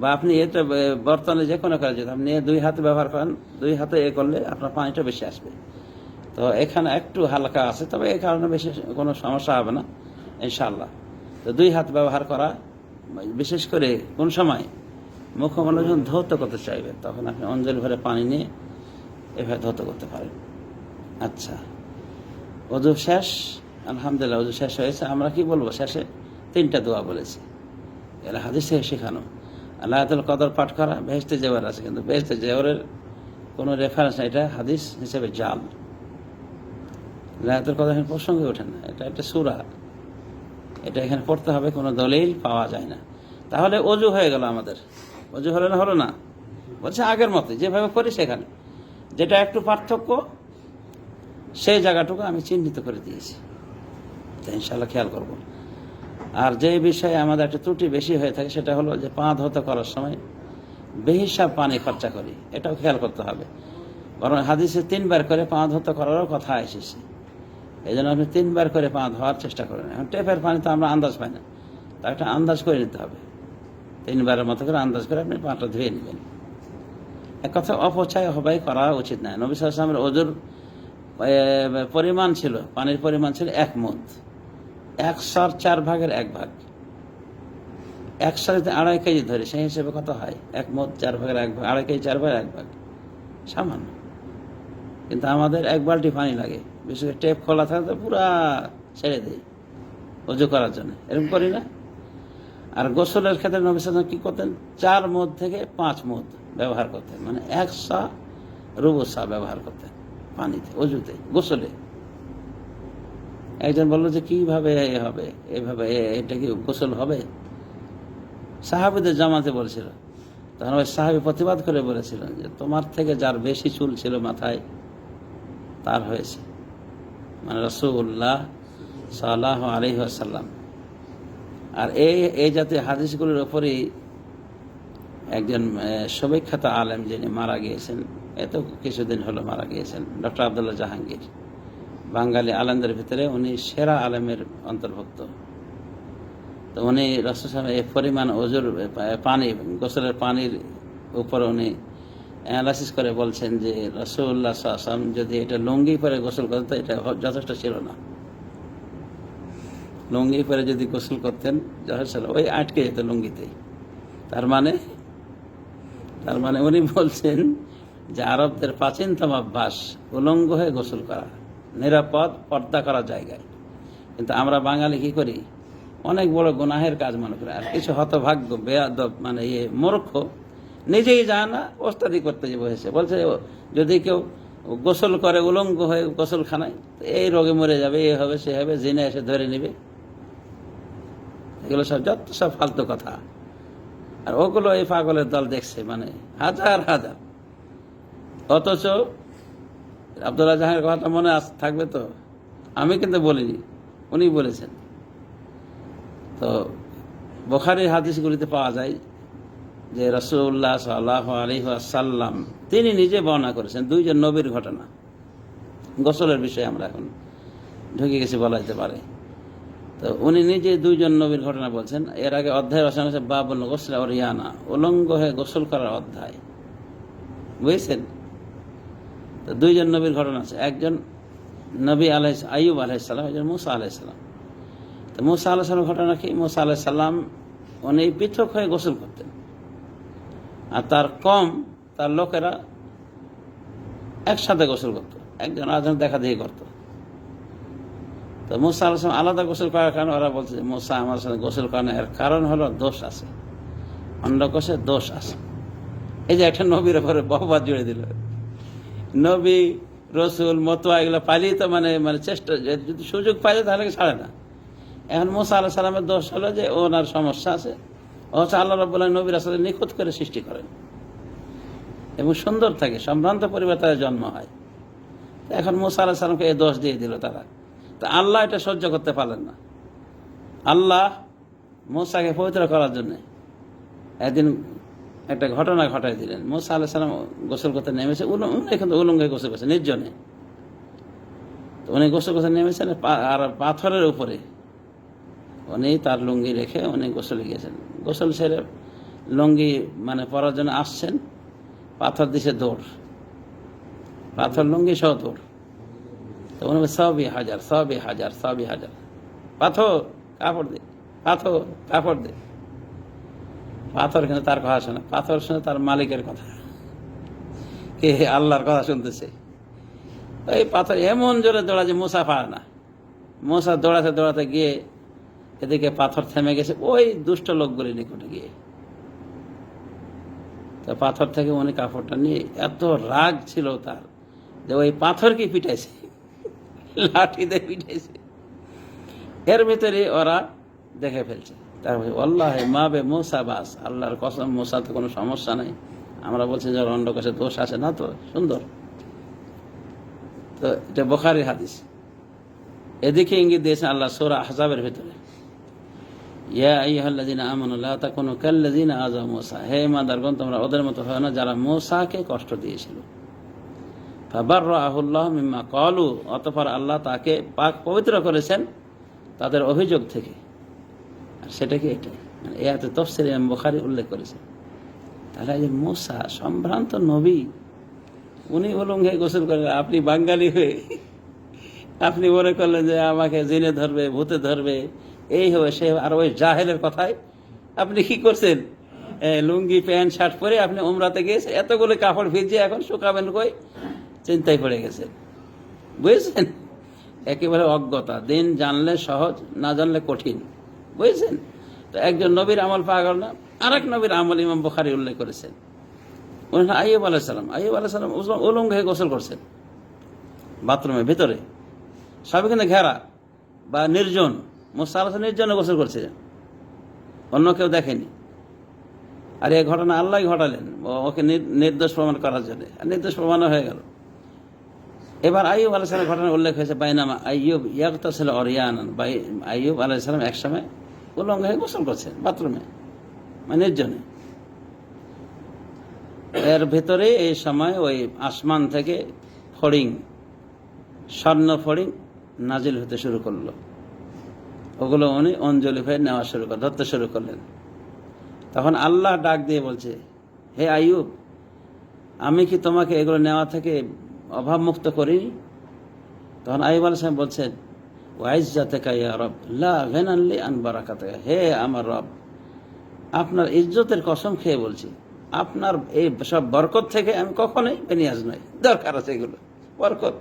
বা আপনি এটা বর্তমানে যে কোনো কাজে আপনি 2 হাতে ব্যবহার করেন, 2 হাতে করলে আপনার পানিটা বেশি আসবে। তো এখানে একটু হালকা আছে, তবে এই কারণে বেশি কোনো সমস্যা হবে না ইনশাআল্লাহ। তো 2 হাত ব্যবহার করা, বিশেষ করে কোন সময় মুখমণ্ডল যখন ধৌত করতে চাইবে তখন আপনি অঞ্জলি ভরে পানি নিয়ে এভাবে ধৌত করতে পারেন। আচ্ছা, ওযু শেষ, আলহামদুলিল্লাহ ওযু শেষ হয়েছে। আমরা কি বলবো শেষে? 3টা দোয়া বলেছি, এরা হাদিসে শেখানো। লাইলাতুল কদর পাঠ করা, বেহেশতে যাওয়ার আছে, কিন্তু বেহেশতে যাওয়ারের কোনো রেফারেন্স না, এটা হাদিস হিসেবে জাল। লাইলাতুল কদর এখানে প্রসঙ্গে ওঠে না, এটা একটা সূরা, এটা এখানে পড়তে হবে, কোনো দলিল পাওয়া যায় না। তাহলে ওযু হয়ে গেল আমাদের, ওযু হলো না? হলো না? বলছে আগের মতো যেভাবে করি সেখানে, যেটা একটু পার্থক্য সেই জায়গাটুকু আমি চিহ্নিত করে দিয়েছি, তাই ইনশাআল্লাহ খেয়াল করব। আর যে বিষয়ে আমাদের একটা ত্রুটি বেশি হয়ে থাকে সেটা হলো যে পা ধৌত করার সময় বেহিসাব পানি খরচা করি, এটাও খেয়াল করতে হবে। বরং হাদিসে 3 বার করে পা ধৌত করারও কথা এসেছে, এই জন্য আপনি 3 বার করে পা ধোয়ার চেষ্টা করেন। এখন টেপের পানি তো আমরা আন্দাজ পাই না, তা একটা আন্দাজ করে নিতে হবে, 3 বারের মতো করে আন্দাজ করে আপনি পাটা ধুয়ে নেবেন। এক কথা অপচয় হবাই করা উচিত নয়। নবী সাল্লাল্লাহু আলাইহি ওয়াসাল্লামের ওযুর পরিমাণ ছিল, পানির পরিমাণ ছিল 1 মুদ, 1/4 ভাগের 1 ভাগ। 1 যদি 2.5 কেজি ধরে সেই হিসেবে কত হয়? 1 মুদ 4 ভাগের 1 ভাগ, 2.5 কেজি 4 ভাগের 1 ভাগ, সামান্য। কিন্তু আমাদের 1 বালতি পানি লাগে, বিশেষ করে টেপ খোলা থাকলে পুরা ছেড়ে দেয় ওযু করার জন্য, এরকম করি না? আর গোসলের ক্ষেত্রে নবী সাল্লাল্লাহু আলাইহি ওয়াসাল্লাম কি করতেন? 4 মুদ থেকে 5 মুদ ব্যবহার করতেন, মানে 1 সা রুবু সা ব্যবহার করতেন পানিতে, ওযুতে, গোসলে। একজন বলল যে কিভাবে হবে, এভাবে এটা কি গোসল হবে? সাহাবীদের জামাতে বলছিল, তখন ওই সাহাবী প্রতিবাদ করে বলেছিলেন যে তোমার থেকে যার বেশি চুল ছিল মাথায় তার হয়েছে, মানে রাসূলুল্লাহ সাল্লাল্লাহু আলাইহি ওয়াসাল্লাম। আর এই জাতীয় হাদিসগুলোর উপরেই একজন সুবিখ্যাত আলেম যিনি মারা গিয়েছেন, এত কিছুদিন হলো মারা গিয়েছেন, ডক্টর আব্দুল্লাহ জাহাঙ্গীর, বাঙালি আলেমদের ভিতরে উনি সেরা আলেমের অন্তর্ভুক্ত। তো উনি রাসূল সাল্লাল্লাহু আলাইহি ওয়াসাল্লাম এই পরিমাণ ওযুর পানি, গোসলের পানির উপর উনি অ্যানালাইসিস করে বলছেন যে রাসূলুল্লাহ সাল্লাল্লাহু আলাইহি ওয়াসাল্লাম যদি এটা লুঙ্গি পরে গোসল করতেন এটা যথেষ্ট ছিল না। লুঙ্গি পরে যদি গোসল করতেন যথেষ্ট, ওই আটকে যেত লুঙ্গিতেই। তার মানে উনি বলছেন যে আরবদের প্রাচীনতম অভ্যাস উলঙ্গ হয়ে গোসল করা, নিরাপদ পর্দা করা জায়গায়। কিন্তু আমরা বাঙালি কি করি? অনেক বড় গুনাহের কাজ মনে করি। আর কিছু হতভাগ্য বেয়াদব, মানে মূর্খ, নিজেই যায় না, ওস্তাদি করতে বসেছে, বলছে যদি কেউ গোসল করে উলঙ্গ হয়ে গোসলখানায় এই রোগে মরে যাবে, এ হবে সে হবে, জিনে এসে ধরে নেবে। এগুলো সব যত সব ফালতু কথা। আর ওগুলো এই পাগলের দল দেখছে, মানে হাজার হাজার। অথচ আব্দুল্লাহ জাহাঙ্গীর কথাটা মনে থাকবে তো, আমি কিন্তু বলিনি, উনি বলেছেন। তো বুখারীর হাদিসগুলিতে পাওয়া যায় যে রাসূলুল্লাহ সাল্লাল্লাহু আলাইহি ওয়াসাল্লাম তিনি নিজে বর্ণনা করেছেন 2 জন নবীর ঘটনা। গোসলের বিষয়ে আমরা এখন ঢুকে গেছি বলা যেতে পারে। তো উনি নিজে 2 জন নবীর ঘটনা বলছেন। এর আগে অধ্যায় রচনা হয়েছে বাবুল গোসল আর রিয়ানা, উলঙ্গ হয়ে গোসল করার অধ্যায়, বুঝেছেন? তো 2 জন নবীর ঘটনা আছে। একজন নবী আইয়ুব আলাইহিস সালাম, একজন মূসা আলাইহিস সালাম। তো মূসা আলাইহিস সালামের ঘটনা কি? মূসা আলাইহিস সালাম উনি পৃথক হয়ে গোসল করতেন, আর তার লোকেরা একসাথে গোসল করত, একজন আরেকজন দেখা দেখি করতো। তো মূসা আলাইহিস সালাম আলাদা গোসল করার কারণে ওরা বলছে মূসা আমার সাথে গোসল করেন, এর কারণ হলো দোষ আছে, অন্ডকোষে দোষ আছে। এই যে একটা নবীর উপরে বহুবাদ জুড়ে দিল। নবী রসুল মতোয়া এগুলো পাইলেই তো মানে চেষ্টা, যদি সুযোগ পাইলে তাহলে ছাড়ে না। এখন মূসা আলাইহিস সালামের দোষ হলো যে ওনার সমস্যা আছে, ও হচ্ছে আল্লাহ রাব্বুল আলামিন নবীর আসলে নিখুঁত করে সৃষ্টি করেন এবং সুন্দর থাকে, সম্ভ্রান্ত পরিবার তাদের জন্ম হয়। এখন মূসা আলাইহিস সালামকে এই দোষ দিয়ে দিল তারা। তো আল্লাহ এটা সহ্য করতে পারলেন না। আল্লাহ মূসাকে পবিত্র করার জন্য একদিন একটা ঘটনা ঘটাই দিলেন। মুসা আলাইহিস সালাম গোসল করতে নেমেছে, উনি কিন্তু উলঙ্গে গোসল করছে নির্জনে। তো উনি গোসল করতে নেমেছেন আর পাথরের উপরে উনি তার লুঙ্গি রেখে উনি গোসলে গিয়েছেন। গোসল সেরে লুঙ্গি মানে পরার জন্য আসছেন, পাথর দিছে দৌড়, পাথর লুঙ্গি সহ দৌড়। তো উনি সবই হাজার, সবই হাজার, সবই হাজার, পাথর কাপড় দে, পাথর কাপড় দে। পাথর কিন্তু তার কথা শোনে, পাথর শুনে তার মালিকের কথা, কে আল্লাহর কথা শুনতেছে। এই পাথর এমন জোরে দৌড়া যে মুসা পারে না। মুসা দৌড়াতে দৌড়াতে গিয়ে এদিকে পাথর থেমে গেছে ওই দুষ্ট লোকগুলির নিকটে গিয়ে। তো পাথর থেকে উনি কাপড়টা নিয়ে, এত রাগ ছিল তার যে ওই পাথরকে পিটাইছে, লাঠি দিয়ে পিটাইছে। এর ভিতরে ওরা দেখে ফেলছে। তারপরে আল্লাহে মা বে মুসা বাস, আল্লাহর কসম মুসা তো কোনো সমস্যা নাই। আমরা বলছি যে অন্ডকোষে দোষ আছে না, তো সুন্দর। তো এটা বুখারীর হাদিস। এদিকে ইঙ্গিত দিয়েছেন আল্লাহ সূরা আহজাবের ভিতরে, ইয়া আইয়ুহাল্লাযীনা আমানু লা তাকুনু কাল্লাযীনা আযাউ মূসা, হে ঈমানদারগণ তোমরা ওদের মতো হয় না যারা মূসাকে কষ্ট দিয়েছিল। ফাবাররাহুল্লাহু মিম্মা ক্বালু, অতঃপর আল্লাহ তাকে পাক পবিত্র করেছেন তাদের অভিযোগ থেকে। আর সেটা কি এটা, মানে এই আয়াতে তাফসীরে ইমাম বুখারী উল্লেখ করেছেন। তাহলে এই মূসা সম্ভ্রান্ত নবী, উনি উলঙ্গে গোসল করেন, আপনি বাঙালি হয়ে আপনি মনে করলেন যে আমাকে জিনে ধরবে, ভূতে ধরবে, এই হবে সে। আর ওই জাহেলের কথায় আপনি কি করছেন, লুঙ্গি প্যান্ট শার্ট পরে আপনি উমরাতে গিয়েছে, এতগুলো কাপড় ভিজিয়ে এখন শুকাবেন কই, চিন্তায় পড়ে গেছেন। বুঝেছেন, একেবারে অজ্ঞতা। দিন জানলে সহজ, না জানলে কঠিন। বুঝেছেন। তো একজন নবীর আমল পাওয়া গেল না, আর এক নবীর আমল ইমাম বুখারী উল্লেখ করেছেন। আইয়ুব আলাইহিস সালাম, আইয়ুব আলাইহিস সালাম উলঙ্গ হয়ে গোসল করছেন বাথরুমের ভিতরে, সব এখানে ঘেরা বা নির্জন। মুসা আলাইহিস সালাম নির্জনে গোসল করছিলেন, অন্য কেউ দেখেনি। আর এই ঘটনা আল্লাহ ঘটালেন ওকে নির্দোষ প্রমাণ করার জন্য, আর নির্দোষ প্রমাণ হয়ে গেল। এবার আইয়ুব আলাইহিস সালামের ঘটনা উল্লেখ হয়েছে, বাইনামা আইয়ুব ইয়াগতাসিলু উরয়ানান, আইয়ুব আলাইহিস সালাম এক সময় উলঙ্গ হয়ে গোসল করছেন বাথরুমে, মানে নির্জনে। এর ভিতরে এই সময় ওই আসমান থেকে ফড়িং, স্বর্ণ ফড়িং নাজিল হতে শুরু করলো। ওগুলো উনি অঞ্জলি হয়ে নেওয়া শুরু করে ধরতে শুরু করলেন। তখন আল্লাহ ডাক দিয়ে বলছে, হে আইয়ুব, আমি কি তোমাকে এগুলো নেওয়া থেকে অভাবমুক্ত করিনি? তখন আইয়ুব আলাইহিস সালাম বলছেন, ওয়াইজ্জাতাকা ইয়া রব লা গিনান লি আন বারাকাতিকা, হে আমার রব, আপনার ইজ্জতের কসম খেয়ে বলছি, আপনার এই সব বরকত থেকে আমি কখনোই বেনিয়াজ নই। দরকার আছে এগুলো বরকত,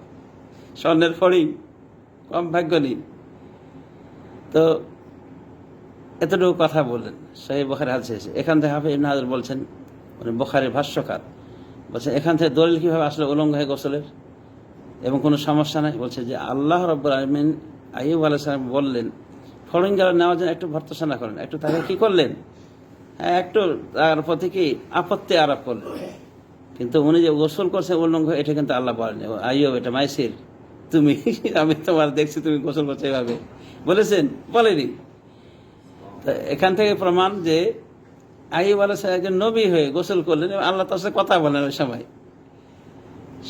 স্বর্ণের ফড়িং, কম ভাগ্য নেই। তো এতটুকু কথা বললেন সহিহ বুখারী হাদিস। এখান থেকে হাফেজ ইবনে হাজার বলছেন, মানে বুখারীর ভাষ্যকার বলছেন, এখান থেকে দলিল কিভাবে আসলে উলঙ্গ হয়ে গোসলের এবং কোনো সমস্যা নাই। বলছে যে আল্লাহ রাব্বুল আলামিন আইয়ুব আলাইহিস সালাম বললেন ফড়িং যারা নেওয়ার জন্য একটু ভর্ৎসনা করেন, একটু তাকে কি করলেন, হ্যাঁ একটু তার প্রতি কি আপত্তি আরোপ করলেন। কিন্তু উনি যে গোসল করছে উলঙ্গ, এটা কিন্তু আল্লাহ বলেন, আইয়ুব এটা মাইসির, তুমি আমি তোমার দেখছি তুমি গোসল করছো এভাবে বলেছেন, বলেনি। এখান থেকে প্রমাণ যে আইয়ুব আলাইহিস সালাম একজন নবী হয়ে গোসল করলেন এবং আল্লাহ তার সাথে কথা বলেন। ওই সময়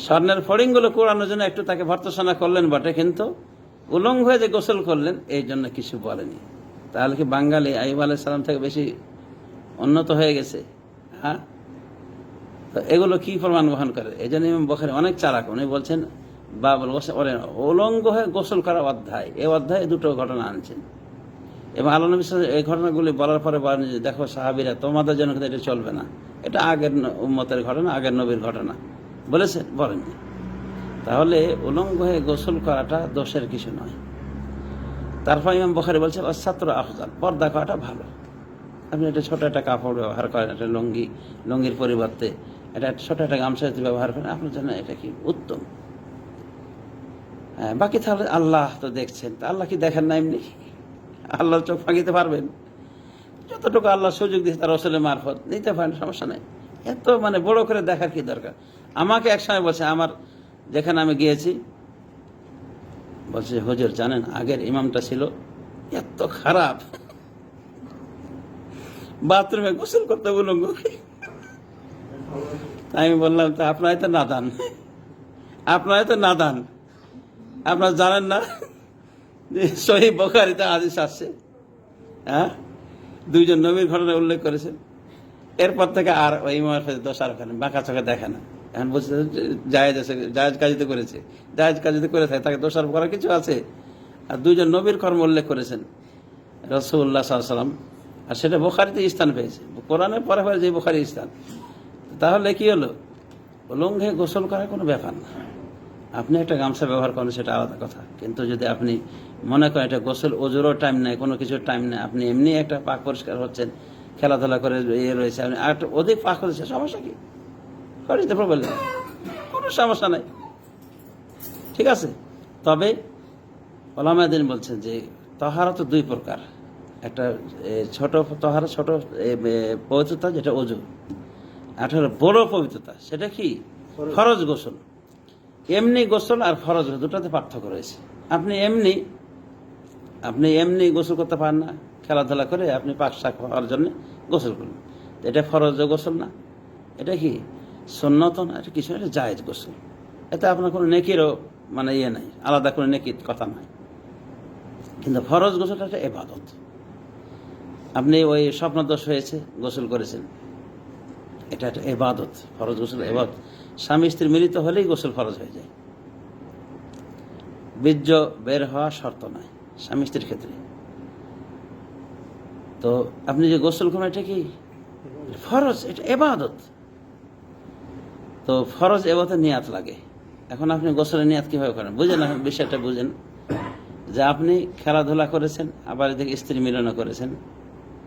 স্বর্ণের ফড়িংগুলো কুড়ানোর জন্য একটু তাকে ভর্ৎসনা করলেন বটে, কিন্তু উলঙ্গ হয়ে যে গোসল করলেন এই জন্য কিছু বলেনি। তাহলে কি বাঙালি আইয়ুব আলাইহিস সালাম থেকে বেশি উন্নত হয়ে গেছে? হ্যাঁ, তো এগুলো কি প্রমাণ বহন করে? এই জন্য ইমাম বুখারী অনেক চালাক, উনি বলছেন বাবুল উলঙ্গ হয়ে গোসল করা অধ্যায়, এই অধ্যায়ে দুটো ঘটনা আনছেন। এবং আল্লাহ নবী এই ঘটনাগুলি বলার পরে বলেন যে দেখো সাহাবীরা, তোমাদের জন্য কিন্তু এটা চলবে না, এটা আগের উম্মতের ঘটনা, আগের নবীর ঘটনা বলেছেন, বলেননি। তাহলে উলঙ্গ হয়ে গোসল করাটা দোষের কিছু নয়। তারপর ইমাম বুখারী বলছে আস-সাতরু আফজাল, পর্দা করাটা ভালো। আপনি একটা ছোট একটা কাপড় ব্যবহার করেন, একটা লুঙ্গির পরিবর্তে এটা ছোট একটা গামছা যদি ব্যবহার করেন, আপনার জন্য এটা কি উত্তম। হ্যাঁ, বাকি তাহলে আল্লাহ তো দেখছেন, তা আল্লাহ কি দেখেন না এমনি? আল্লাহর চোখ ফাঁকিতে পারবেন? যতটুকু আল্লাহ সুযোগ দিয়েছে তার রাসূলের মারফত নিতে পারেন, সমস্যা নেই। এত মানে বড় করে দেখার কি দরকার? আমাকে এক সময় বলছে, আমার যেখানে আমি গিয়েছি, বলছে হুজুর জানেন আগের ইমামটা ছিল এত খারাপ, বাথরুমে গোসল করতে উলঙ্গ, তাই আমি বললাম, তো আপনারাই তো নাদান, আপনারাই তো নাদান, আপনারা জানেন না যে সহিহ বুখারীতে হাদিস আসছে, হ্যাঁ, দুইজন নবীর ঘটনা উল্লেখ করেছেন। এরপর থেকে আর ওই ইমামের কাছে দোষারোপ করেন, বাঁকা চোখে দেখে না। এখন বলছে জায়েজ আছে, জায়েজ কাজিতে করেছে, জায়েজ কাজিতে করে থাকে, তাকে দোষারোপ করার কিছু আছে? আর দুইজন নবীর কর্ম উল্লেখ করেছেন রাসূলুল্লাহ সাল্লাল্লাহু আলাইহি ওয়াসাল্লাম, আর সেটা বুখারীতে স্থান পেয়েছে, কোরআনের পরে পরে যে বুখারী স্থান। তাহলে কি হলো? উলঙ্গে গোসল করার কোনো ব্যাপার না। আপনি একটা গামছা ব্যবহার করেন, সেটা আলাদা কথা, কিন্তু যদি আপনি মনে করেন এটা গোসল ওজুরও টাইম নেই, কোনো কিছুর টাইম নেই, আপনি এমনি একটা পাক পরিষ্কার হচ্ছেন, খেলাধুলা করে ইয়ে রয়েছে, আপনি আর অধিক পাক হচ্ছে, সমস্যা কি? করিতে প্রবলেম, কোনো সমস্যা নাই, ঠিক আছে। তবে ওলামায়ে বলছেন যে তাহারা তো দুই প্রকার, একটা ছোট তাহারা, ছোট পবিত্রতা যেটা ওযু, আর বড় পবিত্রতা সেটা কি? ফরজ গোসল। এমনি গোসল আর ফরজ গোসল দুটাতে পার্থক্য রয়েছে। আপনি এমনি গোসল করতে পারেন না, খেলাধুলা করে আপনি পাক শাক হওয়ার জন্য গোসল করলেন, এটা ফরজ গোসল না, এটা কি সুন্নত না, এটা কিছু, এটা জায়েজ গোসল। এতে আপনার কোনো নেকিরও মানে ইয়ে নাই, আলাদা কোনো নেকির কথা নাই। কিন্তু ফরজ গোসলটা একটা ইবাদত। আপনি ওই স্বপ্নদোষ হয়েছে, গোসল করেছেন, এটা একটা ইবাদত, ফরজ গোসল ইবাদত। স্বামী স্ত্রী মিলিত হলেই গোসল ফরজ হয়ে যায়, বীর্য বের হওয়া শর্ত নয় স্বামী স্ত্রীর ক্ষেত্রে। তো আপনি যে গোসল করেন, এটা কি ফরজ, এটা ইবাদত। তো ফরজ ইবাদতের নিয়াত লাগে। এখন আপনি গোসলের নিয়াত কিভাবে করেন বুঝেন, বিষয়টা বুঝেন, যে আপনি খেলাধুলা করেছেন, আবার এদিকে স্ত্রী মিলনও করেছেন,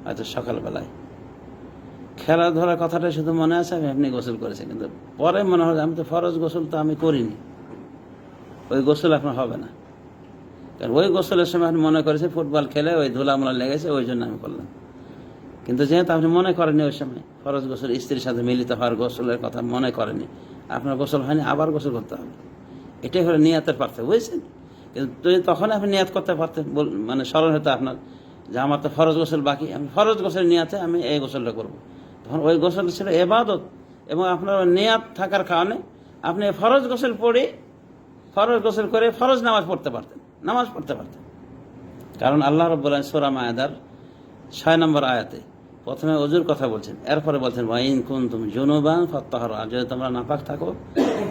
হয়তো সকালবেলায় খেলাধুলার কথাটা শুধু মনে আছে, আপনি গোসল করেছেন, কিন্তু পরে মনে হয় আমি তো ফরজ গোসল তো আমি করিনি, ওই গোসল আপনার হবে না। কারণ ওই গোসলের সময় আপনি মনে করেছেন ফুটবল খেলে ওই ধুলামুলা লেগেছে, ওই জন্য আমি করলাম। কিন্তু যেহেতু আপনি মনে করেনি ওই সময় ফরজ গোসল, স্ত্রীর সাথে মিলিত হওয়ার গোসলের কথা মনে করেনি, আপনার গোসল হয়নি, আবার গোসল করতে হবে। এটাই হলো নিয়াতের পার্থক্য, বুঝছেন? কিন্তু তখন আপনি নিয়াত করতে পারতেন, মানে স্মরণ হতো আপনার যে আমার তো ফরজ গোসল বাকি, আমি ফরজ গোসলের নিয়াতে আমি এই গোসলটা করবো। তখন ওই গোসল ছিল ইবাদত, এবং আপনার নিয়াত থাকার কারণে আপনি ফরজ গোসল পড়ে, ফরজ গোসল করে ফরজ নামাজ পড়তে পারতেন, নামাজ পড়তে পারতেন। কারণ আল্লাহ রাব্বুল আলামিন সূরা মায়েদার 6 নম্বর আয়াতে প্রথমে ওযুর কথা বলছেন, এরপরে বলছেন ওয়াইন কুনতুম জুনুবান ফাত্তাহহারু, আর যদি তোমরা নাপাক থাকো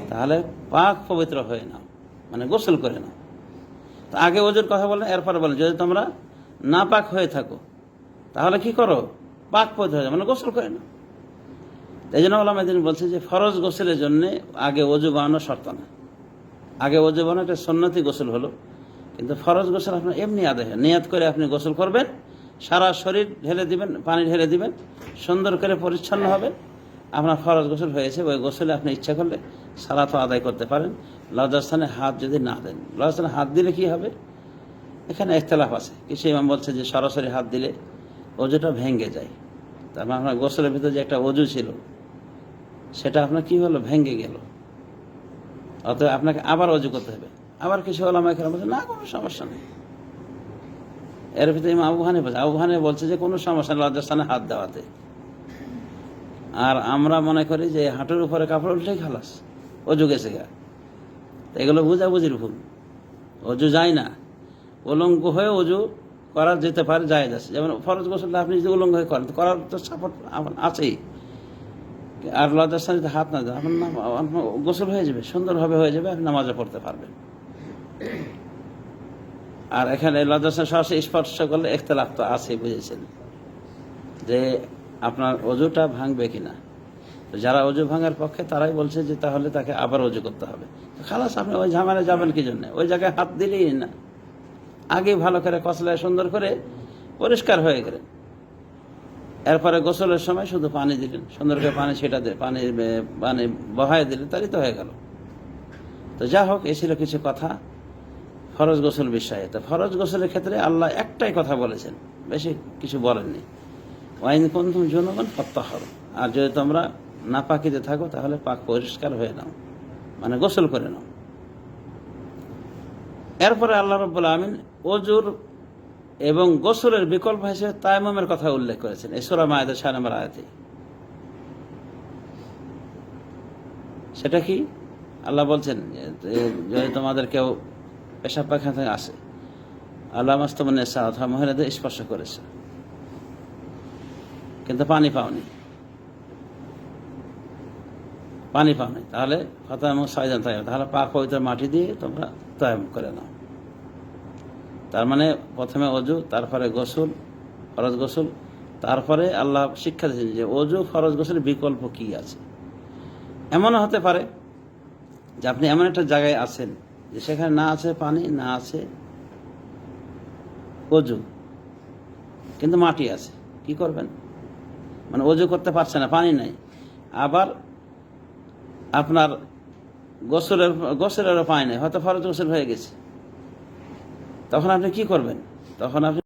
তাহলে পাক পবিত্র হয়ে নাও, মানে গোসল করে নাও। তো আগে ওযুর কথা বললেন, এরপরে বলেন যদি তোমরা নাপাক হয়ে থাকো তাহলে কি করো? পাক পবিত্র হয়ে যাও, মানে গোসল করে নাও। এই জন্য ওলামায়ে দ্বীন বলছে যে ফরজ গোসলের জন্য আগে ওযু বানানো শর্ত না, আগে ওযু বানানো একটা সুন্নতি গোসল হলো, কিন্তু ফরজ গোসল আপনার এমনি আদায় হয়। নিয়াত করে আপনি গোসল করবেন, সারা শরীর ঢেলে দিবেন, পানি ঢেলে দিবেন, সুন্দর করে পরিচ্ছন্ন হবেন, আপনার ফরজ গোসল হয়েছে। ওই গোসলে আপনি ইচ্ছা করলে সালাতও আদায় করতে পারেন, লজ্জাস্থানে হাত যদি না দেন। লজ্জাস্থানে হাত দিলে কি হবে? এখানে ইখতিলাফ আছে। কিছু ইমাম বলছে যে সরাসরি হাত দিলে ওযুটা ভেঙে যায়, তার মানে আপনার গোসলের ভিতরে যে একটা ওযু ছিল সেটা আপনার কি হলো? ভেঙে গেল, অতএব আপনাকে আবার ওযু করতে হবে। আবার কিছু ওলামায়ে কেরাম বলছে না, কোনো সমস্যা নেই। এর ভিতরে ইমাম আবু হানিফা বলছে যে কোনো সমস্যা নেই লজ্জাস্থানে হাত দেওয়াতে। আর আমরা মনে করি যে হাঁটুর উপরে কাপড় উল্টেই খালাস, ওযু গেছে গা। এগুলো বুঝাবুঝির ভুল। ওযু যায় না, উলঙ্গ হয়ে ওযু করা যেতে পারে, জায়েজ আছে। যেমন ফরজ গোসলটা আপনি যদি উলঙ্গ হয়ে করেন, করার তো সাপোর্ট আছেই। আর লজ্জাস্থানে যদি হাত না দেন, আপনার গোসল হয়ে যাবে, সুন্দরভাবে হয়ে যাবে, আপনি নামাজে পড়তে পারবেন। আর এখানে লজ্জাস্থানে সরাসরি স্পর্শ করলে ইখতিলাফ তো আছে, বুঝেছেন, যে আপনার ওযুটা ভাঙবে কিনা। তো যারা ওযু ভাঙার পক্ষে তারাই বলছে যে তাহলে তাকে আবার ওযু করতে হবে। খালাস, আপনি ওই ঝামেলায় যাবেন কি জন্য? ওই জায়গায় হাত দিলেই না, আগে ভালো করে কসলায় সুন্দর করে পরিষ্কার হয়ে গেলেন, এরপরে গোসলের সময় শুধু পানি দিলেন, সুন্দর করে পানি ছেটা দিয়ে পানি বহায় দিলেন, তারই তো হয়ে গেল। তো যা হোক, এই ছিল কিছু কথা ফরজ গোসল বিষয়ে। তো ফরজ গোসলের ক্ষেত্রে আল্লাহ একটাই কথা বলেছেন, বেশি কিছু বলেননি। ওয়াইন কুনতুম জুনুবান ফাত্তাহহারু, আর যদি তোমরা নাপাকিতে থাকো তাহলে পাক পরিষ্কার হয়ে নাও, মানে গোসল করে নাও। এরপরে আল্লাহ রাব্বুল আমিন ওযুর এবং গোসলের বিকল্প হিসেবে তায়াম্মুমের কথা উল্লেখ করেছেন এই সূরা মায়েদার 6 নম্বর আয়াতে। সেটা কি? আল্লাহ বলছেন যদি তোমাদের কেউ পেশাব পায়খানা থেকে আসে, আল্লাহ মাস্তমনেসা অথবা মহিলাদের স্পর্শ করেছে কিন্তু পানি পাওনি, তাহলে ফাতায়াম্মামু সাইদান তাইয়্যিবান, তাহলে পাক পবিত্র মাটি দিয়ে তোমরা তায়াম্মুম করে নাও। তার মানে প্রথমে অজু, তারপরে গোসল, ফরজ গোসল, তারপরে আল্লাহ শিক্ষা দিয়েছেন যে অজু ফরজ গোসলের বিকল্প কি আছে। এমনও হতে পারে যে আপনি এমন একটা জায়গায় আছেন যে সেখানে না আছে পানি, না আছে অজু, কিন্তু মাটি আছে, কি করবেন? মানে অজু করতে পারছে না, পানি নাই, আবার আপনার গোসলেরও পানি নেই, হয়তো ফরজ গোসল হয়ে গেছে, তখন আপনি কি করবেন? তখন আপনি